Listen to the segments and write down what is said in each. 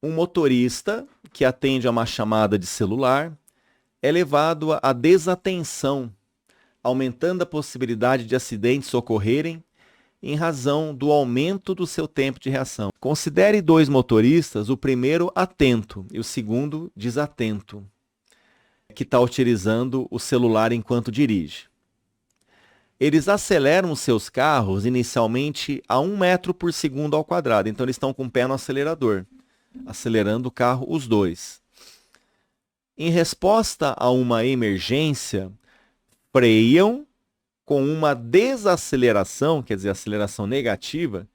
um motorista que atende a uma chamada de celular é levado à desatenção, aumentando a possibilidade de acidentes ocorrerem em razão do aumento do seu tempo de reação. Considere dois motoristas, o primeiro atento e o segundo desatento, que está utilizando o celular enquanto dirige. Eles aceleram os seus carros inicialmente a 1 metro por segundo ao quadrado, então eles estão com o pé no acelerador, acelerando o carro os dois. Em resposta a uma emergência, freiam com uma desaceleração, quer dizer, aceleração negativa,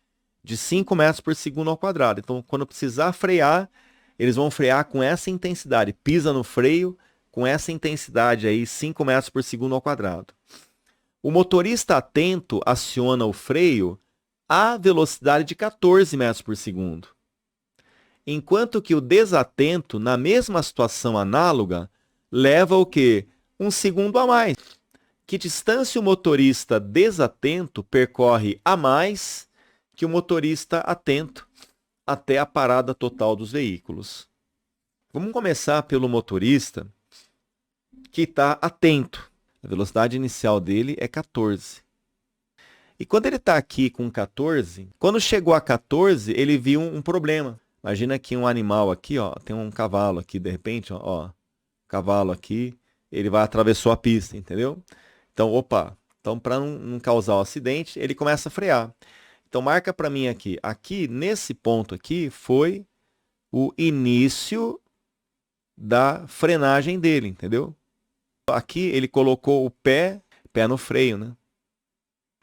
de 5 metros por segundo ao quadrado. Então, quando precisar frear, eles vão frear com essa intensidade. Pisa no freio com essa intensidade aí, 5 metros por segundo ao quadrado. O motorista atento aciona o freio à velocidade de 14 metros por segundo. Enquanto que o desatento, na mesma situação análoga, leva o quê? 1 segundo a mais. Que distância o motorista desatento percorre a mais que o motorista atento até a parada total dos veículos? Vamos começar pelo motorista que está atento. A velocidade inicial dele é 14. E quando ele está aqui com 14, quando chegou a 14, ele viu um problema. Imagina que um animal aqui, ó, tem um cavalo aqui, de repente, ó, cavalo aqui, ele atravessou a pista, entendeu? Então, então para não causar o acidente, ele começa a frear. Então, marca para mim aqui. Aqui, nesse ponto aqui, foi o início da frenagem dele, entendeu? Aqui ele colocou o pé no freio, né?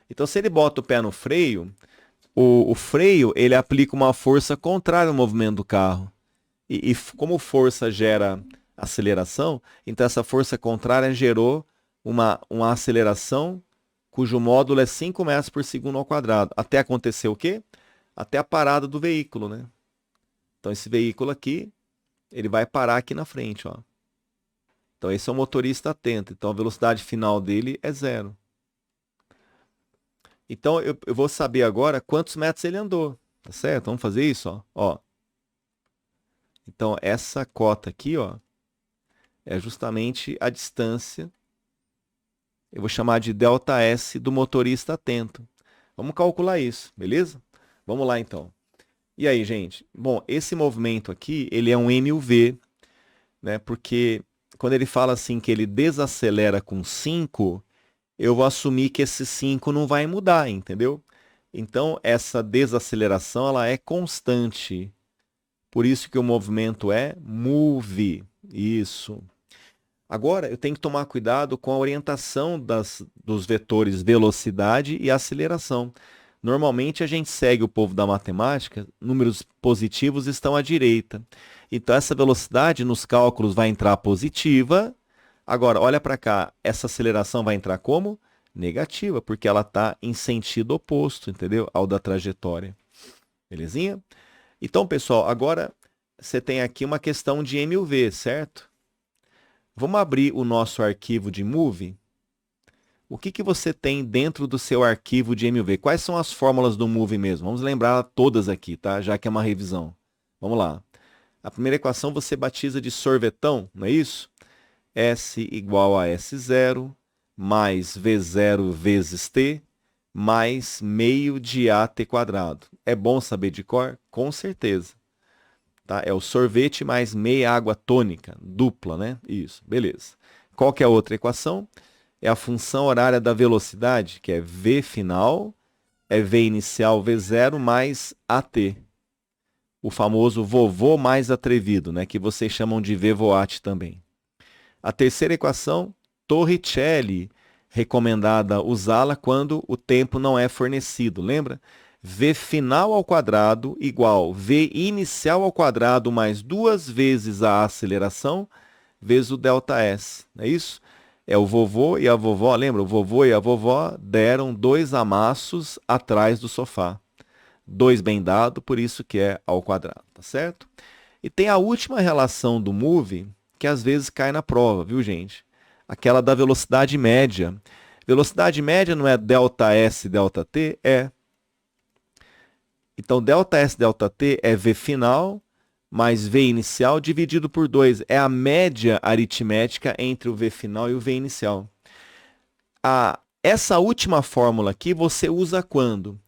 Então, se ele bota o pé no freio, o freio ele aplica uma força contrária ao movimento do carro. E como força gera aceleração, então essa força contrária gerou uma aceleração cujo módulo é 5 metros por segundo ao quadrado. Até acontecer o quê? Até a parada do veículo, né? Então esse veículo aqui, ele vai parar aqui na frente, ó. Então esse é o motorista atento. Então a velocidade final dele é 0. Então eu vou saber agora quantos metros ele andou, tá certo? Vamos fazer isso, ó. Então essa cota aqui, ó, é justamente a distância. Eu vou chamar de ΔS do motorista atento. Vamos calcular isso, beleza? Vamos lá, então. E aí, gente? Bom, esse movimento aqui, ele é um MUV, né? Porque quando ele fala assim que ele desacelera com 5, eu vou assumir que esse 5 não vai mudar, entendeu? Então, essa desaceleração, ela é constante. Por isso que o movimento é MOVE. Isso. Agora, eu tenho que tomar cuidado com a orientação dos vetores velocidade e aceleração. Normalmente, a gente segue o povo da matemática, números positivos estão à direita. Então, essa velocidade nos cálculos vai entrar positiva. Agora, olha para cá, essa aceleração vai entrar como? Negativa, porque ela está em sentido oposto, entendeu? Ao da trajetória. Belezinha? Então, pessoal, agora você tem aqui uma questão de MUV, certo? Vamos abrir o nosso arquivo de MOVE. O que você tem dentro do seu arquivo de MUV? Quais são as fórmulas do MOVE mesmo? Vamos lembrar todas aqui, tá? Já que é uma revisão. Vamos lá. A primeira equação você batiza de sorvetão, não é isso? S igual a S0 mais V0 vezes T mais meio de AT quadrado. É bom saber de cor? Com certeza. Tá? É o sorvete mais meia água tônica, dupla, né? Isso, beleza. Qual que é a outra equação? É a função horária da velocidade, que é V final, é V inicial V0 mais AT. O famoso vovô mais atrevido, né? Que vocês chamam de VVOAT também. A terceira equação, Torricelli, recomendada usá-la quando o tempo não é fornecido, lembra? V final ao quadrado igual V inicial ao quadrado mais 2 vezes a aceleração vezes o ΔS. Não é isso? É o vovô e a vovó, lembra? O vovô e a vovó deram 2 amassos atrás do sofá. 2 bem dado, por isso que é ao quadrado, tá certo? E tem a última relação do MOVE, que às vezes cai na prova, viu, gente? Aquela da velocidade média. Velocidade média não é ΔS, ΔT? É. Então, ΔS, ΔT é V final mais V inicial dividido por 2. É a média aritmética entre o V final e o V inicial. Essa última fórmula aqui você usa quando?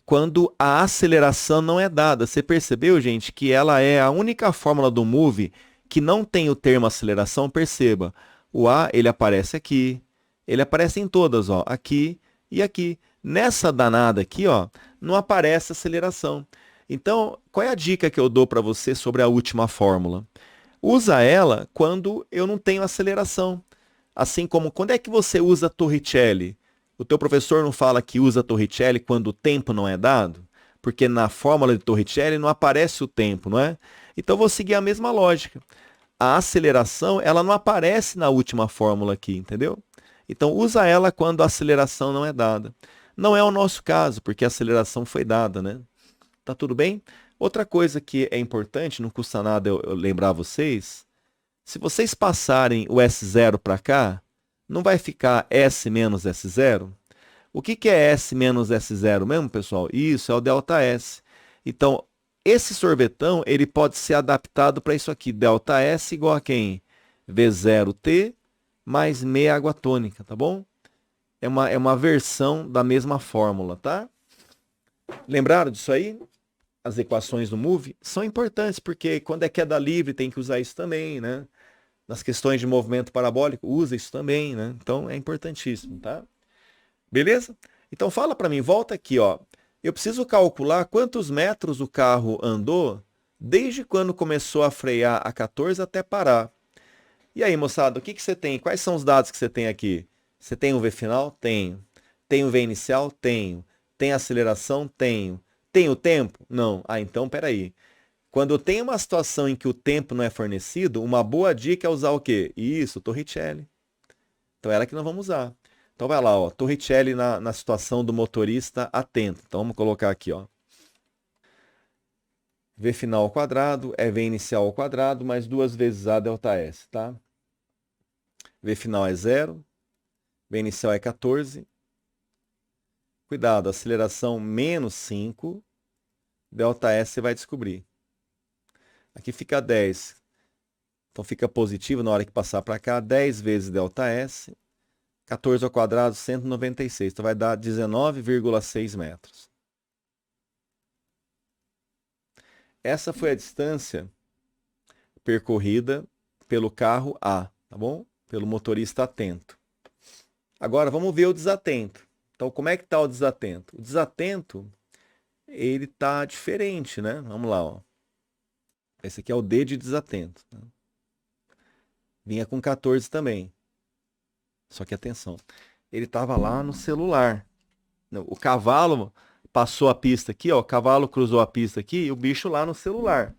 Quando a aceleração não é dada. Você percebeu, gente, que ela é a única fórmula do move que não tem o termo aceleração? Perceba, o A ele aparece aqui, ele aparece em todas, ó, aqui e aqui. Nessa danada aqui, ó, não aparece aceleração. Então, qual é a dica que eu dou para você sobre a última fórmula? Usa ela quando eu não tenho aceleração. Assim como, quando é que você usa Torricelli? O teu professor não fala que usa Torricelli quando o tempo não é dado? Porque na fórmula de Torricelli não aparece o tempo, não é? Então, eu vou seguir a mesma lógica. A aceleração, ela não aparece na última fórmula aqui, entendeu? Então, usa ela quando a aceleração não é dada. Não é o nosso caso, porque a aceleração foi dada, né? Tá tudo bem? Outra coisa que é importante, não custa nada eu lembrar vocês, se vocês passarem o S0 para cá, não vai ficar S menos S0? O que é S menos S0 mesmo, pessoal? Isso, é o ΔS. Então, esse sorvetão, ele pode ser adaptado para isso aqui. ΔS igual a quem? V0T mais meia água tônica, tá bom? É uma versão da mesma fórmula, tá? Lembraram disso aí? As equações do move são importantes, porque quando é queda livre tem que usar isso também, né? Nas questões de movimento parabólico, usa isso também, né? Então é importantíssimo, tá? Beleza? Então fala para mim, volta aqui, ó. Eu preciso calcular quantos metros o carro andou desde quando começou a frear a 14 até parar. E aí, moçada, o que você tem? Quais são os dados que você tem aqui? Você tem o V final? Tenho. Tem o V inicial? Tenho. Tem aceleração? Tenho. Tem o tempo? Não. Ah, então peraí. Quando eu tenho uma situação em que o tempo não é fornecido, uma boa dica é usar o quê? Isso, Torricelli. Então é ela que nós vamos usar. Então vai lá, ó, Torricelli na situação do motorista atento. Então vamos colocar aqui, ó. V final ao quadrado é V inicial ao quadrado mais 2 vezes A delta S, tá? V final é 0, V inicial é 14. Cuidado, aceleração menos 5, delta S você vai descobrir. Aqui fica 10. Então fica positivo na hora que passar para cá, 10 vezes delta S, 14 ao quadrado, 196. Então vai dar 19,6 metros. Essa foi a distância percorrida pelo carro A, tá bom? Pelo motorista atento. Agora vamos ver o desatento. Então como é que está o desatento? O desatento, ele está diferente, né? Vamos lá, ó. Esse aqui é o D de desatento. Né? Vinha com 14 também. Só que atenção, ele estava lá no celular. O cavalo passou a pista aqui, ó, o cavalo cruzou a pista aqui e o bicho lá no celular.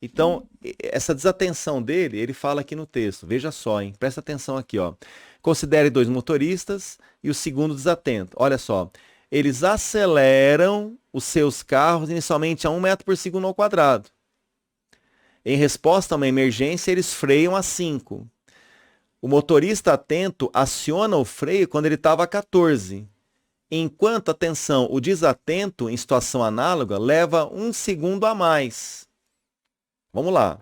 Então, essa desatenção dele, ele fala aqui no texto. Veja só, hein? Presta atenção aqui, ó. Considere 2 motoristas e o segundo desatento. Olha só, eles aceleram os seus carros inicialmente a 1 metro por segundo ao quadrado. Em resposta a uma emergência, eles freiam a 5. O motorista atento aciona o freio quando ele estava a 14. Enquanto, atenção, o desatento, em situação análoga, leva 1 segundo a mais. Vamos lá.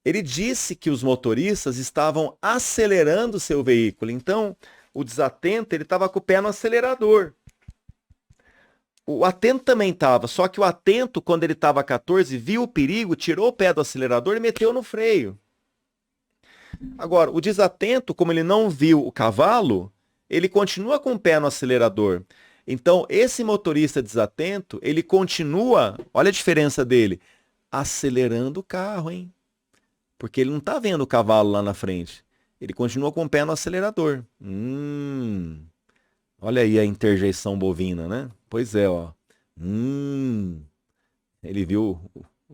Ele disse que os motoristas estavam acelerando seu veículo. Então, o desatento ele estava com o pé no acelerador. O atento também estava, só que o atento, quando ele estava a 14, viu o perigo, tirou o pé do acelerador e meteu no freio. Agora, o desatento, como ele não viu o cavalo, ele continua com o pé no acelerador. Então, esse motorista desatento, ele continua, olha a diferença dele, acelerando o carro, hein? Porque ele não está vendo o cavalo lá na frente. Ele continua com o pé no acelerador. Olha aí a interjeição bovina, né? Pois é, ó. Ele viu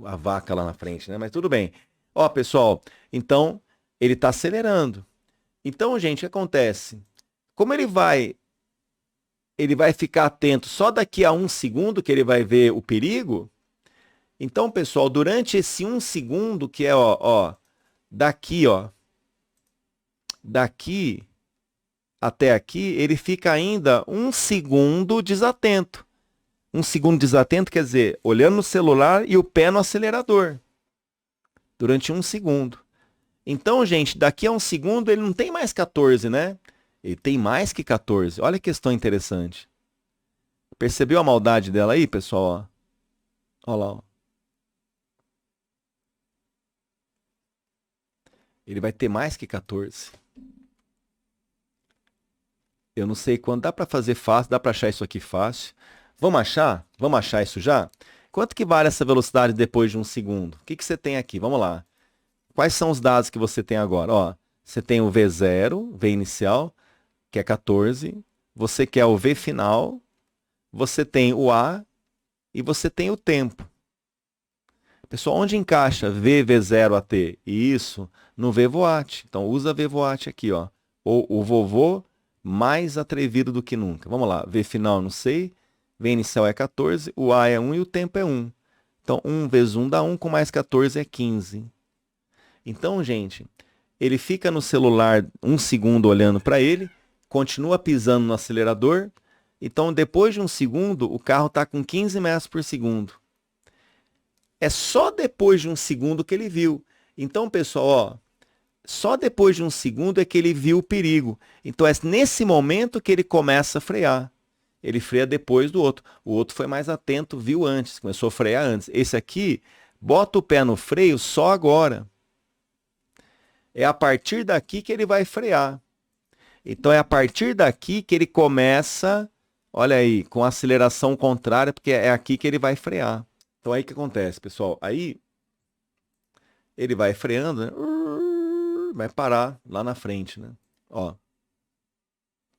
a vaca lá na frente, né? Mas tudo bem. Ó, pessoal, então ele está acelerando. Então, gente, o que acontece? Como ele vai ficar atento só daqui a 1 segundo que ele vai ver o perigo. Então, pessoal, durante esse 1 segundo, que é, ó, daqui, ó, daqui até aqui, ele fica ainda 1 segundo desatento. Um segundo desatento quer dizer olhando no celular e o pé no acelerador. Durante um segundo. Então, gente, daqui a um segundo ele não tem mais 14, né? Ele tem mais que 14. Olha que questão interessante. Percebeu a maldade dela aí, pessoal? Olha lá. Ó. Ele vai ter mais que 14. Eu não sei quando. Dá para fazer fácil, dá para achar isso aqui fácil. Vamos achar? Vamos achar isso já? Quanto que vale essa velocidade depois de um segundo? O que que você tem aqui? Vamos lá. Quais são os dados que você tem agora? Ó, você tem o V0, V inicial, que é 14. Você quer o V final. Você tem o A e você tem o tempo. Pessoal, onde encaixa V0 a T? Isso, no VVoat. Então, usa VVoat aqui, ó. Ou o vovô mais atrevido do que nunca. Vamos lá, V final não sei, V inicial é 14, o A é 1 e o tempo é 1. Então, 1 vezes 1 dá 1, com mais 14 é 15. Então, gente, ele fica no celular um segundo olhando para ele, continua pisando no acelerador. Então, depois de um segundo, o carro está com 15 metros por segundo. É só depois de um segundo que ele viu. Então, pessoal, ó, só depois de um segundo é que ele viu o perigo. Então, é nesse momento que ele começa a frear. Ele freia depois do outro. O outro foi mais atento, viu antes, começou a frear antes. Esse aqui, bota o pé no freio só agora. É a partir daqui que ele vai frear. Então, é a partir daqui que ele começa, olha aí, com aceleração contrária, porque é aqui que ele vai frear. Então, aí o que acontece, pessoal? Aí, ele vai freando, né? Vai parar lá na frente, né? Ó.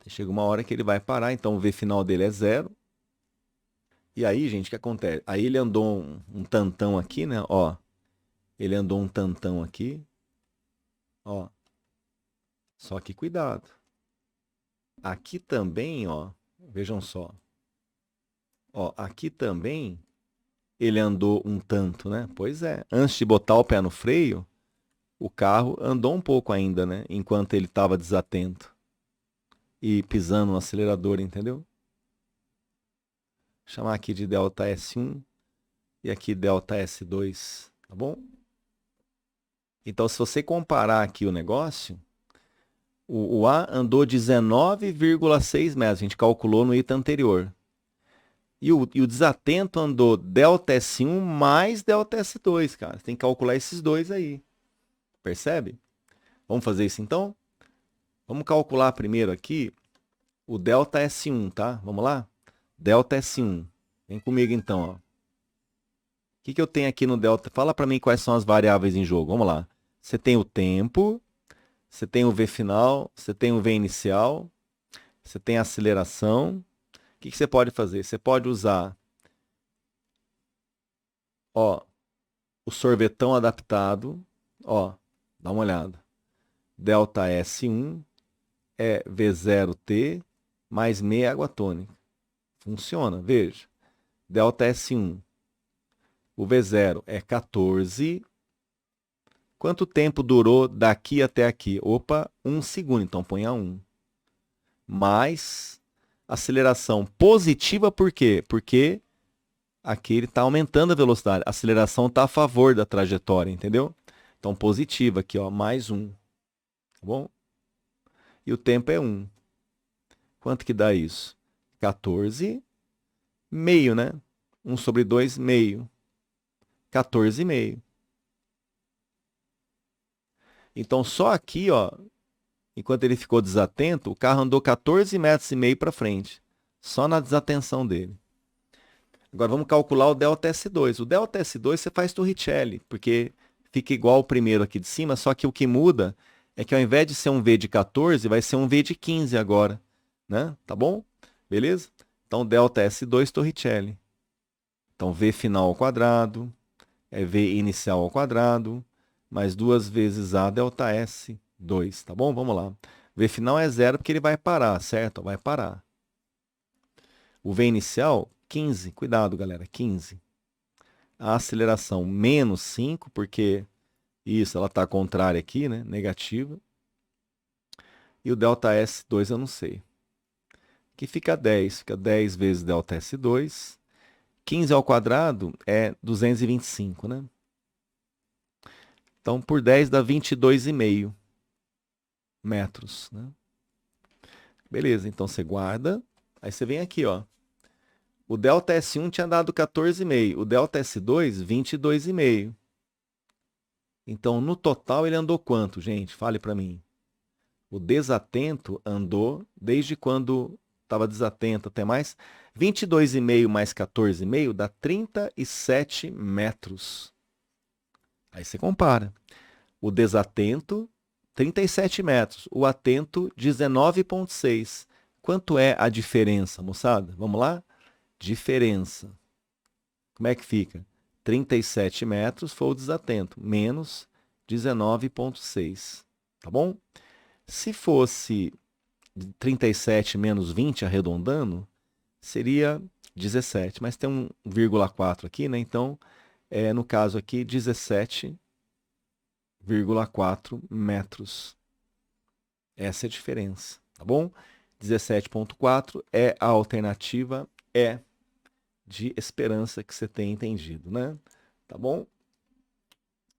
Chega uma hora que ele vai parar, então o V final dele é 0. E aí, gente, o que acontece? Aí ele andou um tantão aqui, né? Ó. Ele andou um tantão aqui. Ó. Só que cuidado. Aqui também, ó. Vejam só. Ó, aqui também ele andou um tanto, né? Pois é. Antes de botar o pé no freio, o carro andou um pouco ainda, né? Enquanto ele estava desatento. E pisando no acelerador, entendeu? Vou chamar aqui de delta S1 e aqui delta S2, tá bom? Então, se você comparar aqui o negócio, o A andou 19,6 metros, a gente calculou no item anterior. E o desatento andou delta S1 mais delta S2, cara. Você tem que calcular esses dois aí. Percebe? Vamos fazer isso então? Vamos calcular primeiro aqui o delta S1, tá? Vamos lá? Delta S1. Vem comigo então, ó. O que eu tenho aqui no delta? Fala para mim quais são as variáveis em jogo. Vamos lá. Você tem o tempo, você tem o V final, você tem o V inicial, você tem a aceleração. O que você pode fazer? Você pode usar, ó, o sorvetão adaptado. Ó, dá uma olhada. Delta S1 é V0T mais meia água tônica. Funciona, veja. Delta S1. O V0 é 14. Quanto tempo durou daqui até aqui? Opa, 1 segundo, então põe a 1. Mais aceleração positiva, por quê? Porque aqui ele está aumentando a velocidade. A aceleração está a favor da trajetória, entendeu? Então, positiva aqui, ó, mais 1. Tá bom? E o tempo é 1. Quanto que dá isso? 14, meio, né? 1 sobre 2, meio. 14,5. Então, só aqui, ó, enquanto ele ficou desatento, o carro andou 14,5 metros para frente. Só na desatenção dele. Agora vamos calcular o delta S2. O delta S2 você faz Torricelli, porque fica igual o primeiro aqui de cima, só que o que muda é que ao invés de ser um V de 14, vai ser um V de 15 agora. Né? Tá bom? Beleza? Então, delta S2 Torricelli. Então, V final ao quadrado, é V inicial ao quadrado, mais 2 vezes A delta S2, tá bom? Vamos lá. V final é 0 porque ele vai parar, certo? Vai parar. O V inicial, 15. Cuidado, galera, 15. A aceleração, menos 5, porque isso, ela está contrária aqui, né? Negativa. E o delta S2 eu não sei. Aqui fica 10. Fica 10 vezes delta S2. 15 ao quadrado é 225, né? Então, por 10 dá 22,5 metros, né? Beleza, então você guarda. Aí você vem aqui, ó. O delta S1 tinha dado 14,5. O delta S2, 22,5. Então, no total, ele andou quanto, gente? Fale para mim. O desatento andou, desde quando estava desatento até mais, 22,5 mais 14,5 dá 37 metros. Aí você compara. O desatento, 37 metros. O atento, 19,6. Quanto é a diferença, moçada? Vamos lá? Diferença. Como é que fica? 37 metros foi o desatento, menos 19,6. Tá bom? Se fosse 37 menos 20, arredondando, seria 17. Mas tem um 1,4 aqui, né? Então, no caso aqui, 17,4 metros. Essa é a diferença, tá bom? 17,4 é a alternativa E de esperança que você tem entendido, né? Tá bom?